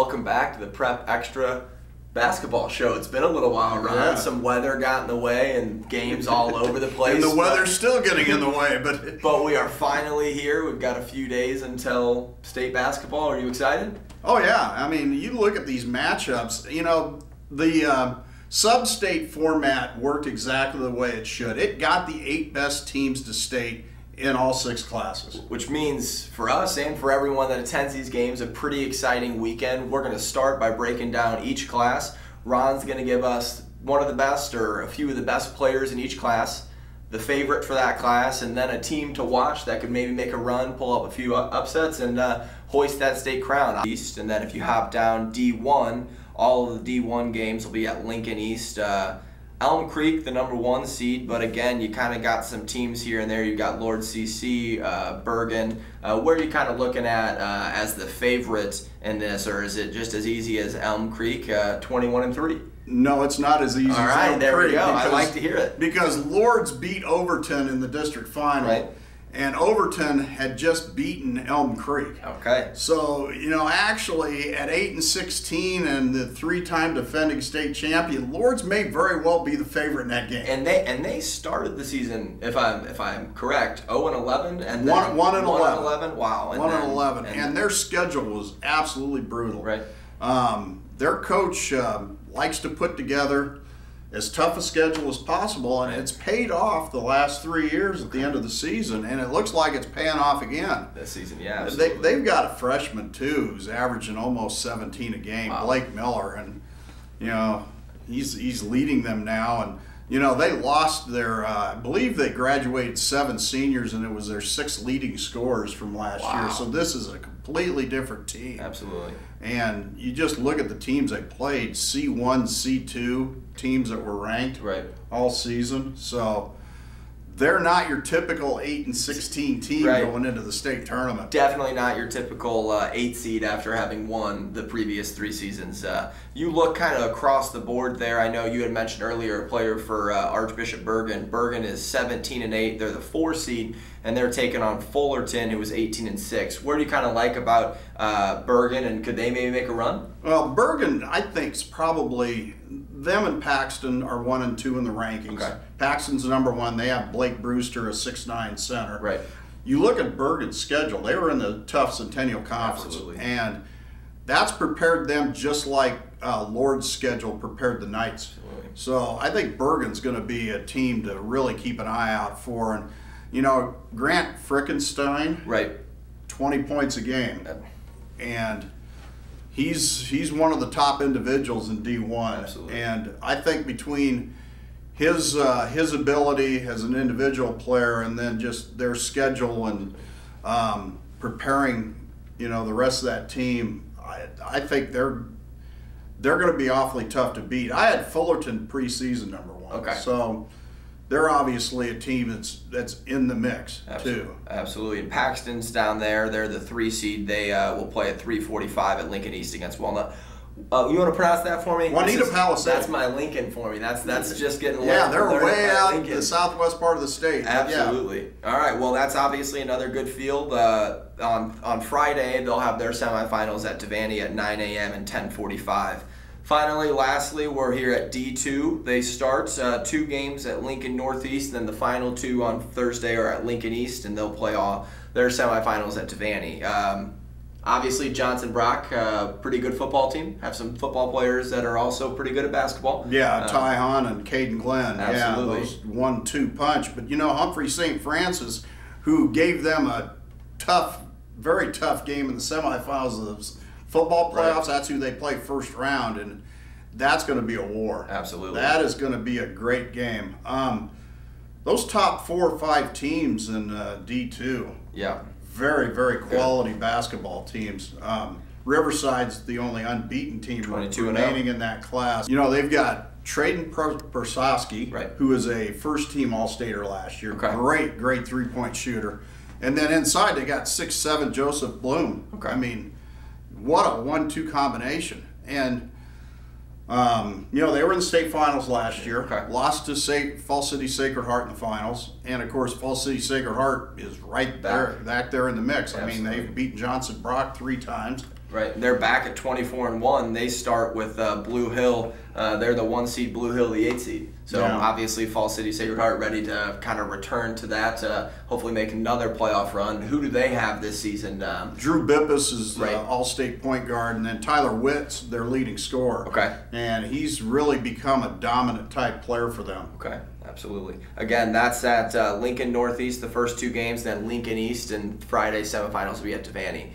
Welcome back to the Prep Extra basketball show. It's been a little while, Ron. Yeah. Some weather got in the way and games all over the place. And the weather's still getting in the way, but we are finally here. We've got a few days until state basketball. Are you excited? Oh yeah, I mean, you look at these matchups, you know, the sub-state format worked exactly the way it should. It got the 8 best teams to state in all 6 classes. Which means for us and for everyone that attends these games, a pretty exciting weekend. We're going to start by breaking down each class. Ron's going to give us one of the best or a few of the best players in each class, the favorite for that class, and then a team to watch that could maybe make a run, pull up a few upsets, and hoist that state crown. East, and then if you hop down D-1, all of the D-1 games will be at Lincoln East. Elm Creek, the #1 seed, but again, you kind of got some teams here and there. You've got Lord CC, Bergen. Where are you kind of looking at as the favorite in this, or is it just as easy as Elm Creek, 21-3? No, it's not as easy as Elm Creek. All right, there we go. I like to hear it. Because Lords beat Overton in the district final. Right. And Overton had just beaten Elm Creek. Okay. So, you know, actually at 8-16 and the 3-time defending state champion, Lords may very well be the favorite in that game. And they started the season, if I'm correct, 0-11 and then 1-11. Wow. 1-11. And their schedule was absolutely brutal. Right. Their coach likes to put together as tough a schedule as possible, and it's paid off the last 3 years at the end of the season, and it looks like it's paying off again. This season, yeah. They've got a freshman too who's averaging almost 17 a game, wow. Blake Miller, and you know he's leading them now. And you know they lost their, I believe they graduated 7 seniors, and it was their 6 leading scorers from last year. So this is a completely different team. Absolutely. And you just look at the teams they played, C1, C2, teams that were ranked all season. So they're not your typical 8-16 team going into the state tournament. Definitely not your typical 8 seed after having won the previous 3 seasons. You look kind of across the board there. I know you had mentioned earlier a player for Archbishop Bergen. Bergen is 17-8. They're the 4 seed, and they're taking on Fullerton, who was 18-6. Where do you kind of like about Bergen, and could they maybe make a run? Well, Bergen, I think, is probably them and Paxton are 1 and 2 in the rankings. Okay. Paxton's #1. They have Blake Brewster, a 6'9" center. Right. You look at Bergen's schedule. They were in the tough Centennial Conference. Absolutely. And that's prepared them just like Lord's schedule prepared the Knights. Absolutely. So I think Bergen's going to be a team to really keep an eye out for. And, you know, Grant Frickenstein, 20 points a game. And he's one of the top individuals in D1. Absolutely. And I think between his ability as an individual player and then just their schedule and preparing, you know, the rest of that team, I think they're going to be awfully tough to beat. I had Fullerton preseason #1. Okay. So they're obviously a team that's in the mix too. Absolutely. And Paxton's down there. They're the 3 seed. They will play at 3:45 at Lincoln East against Walnut. You want to pronounce that for me? Juanita Palisade. That's my Lincoln for me. That's just getting they're way out in the southwest part of the state. Absolutely. Yeah. All right. Well, that's obviously another good field. On Friday, they'll have their semifinals at Devaney at 9 a.m. and 10:45. Finally, lastly, we're here at D2. They start 2 games at Lincoln Northeast, then the final 2 on Thursday are at Lincoln East, and they'll play all their semifinals at Devaney. Obviously, Johnson Brock, pretty good football team. Have some football players that are also pretty good at basketball. Yeah, Ty Hahn and Caden Glenn. Absolutely. Yeah, those 1-2 punch. But you know, Humphrey St. Francis, who gave them a tough, very tough game in the semifinals of the football playoffs, that's who they play first round, and that's going to be a war. Absolutely. That is going to be a great game. Those top 4 or 5 teams in D2. Yeah. Very, very quality basketball teams. Riverside's the only unbeaten team remaining in that class. You know, they've got Traden Persowski, who is a first-team All-Stater last year. Great 3-point shooter. And then inside they got 6'7" Joseph Bloom. I mean, what a 1-2 combination. And you know, they were in the state finals last year. Lost to Fall City Sacred Heart in the finals, and of course, Fall City Sacred Heart is right there, back there in the mix. I mean, they've beaten Johnson Brock 3 times. Right. They're back at 24-1. They start with Blue Hill. They're the 1 seed, Blue Hill the 8 seed. So obviously Fall City Sacred Heart ready to kind of return to that, hopefully make another playoff run. Who do they have this season? Drew Bippus is the all-state point guard, and then Tyler Witt's their leading scorer. Okay. And he's really become a dominant type player for them. Okay, absolutely. Again, that's at Lincoln Northeast, the first 2 games, then Lincoln East, and Friday semifinals will be at Devaney.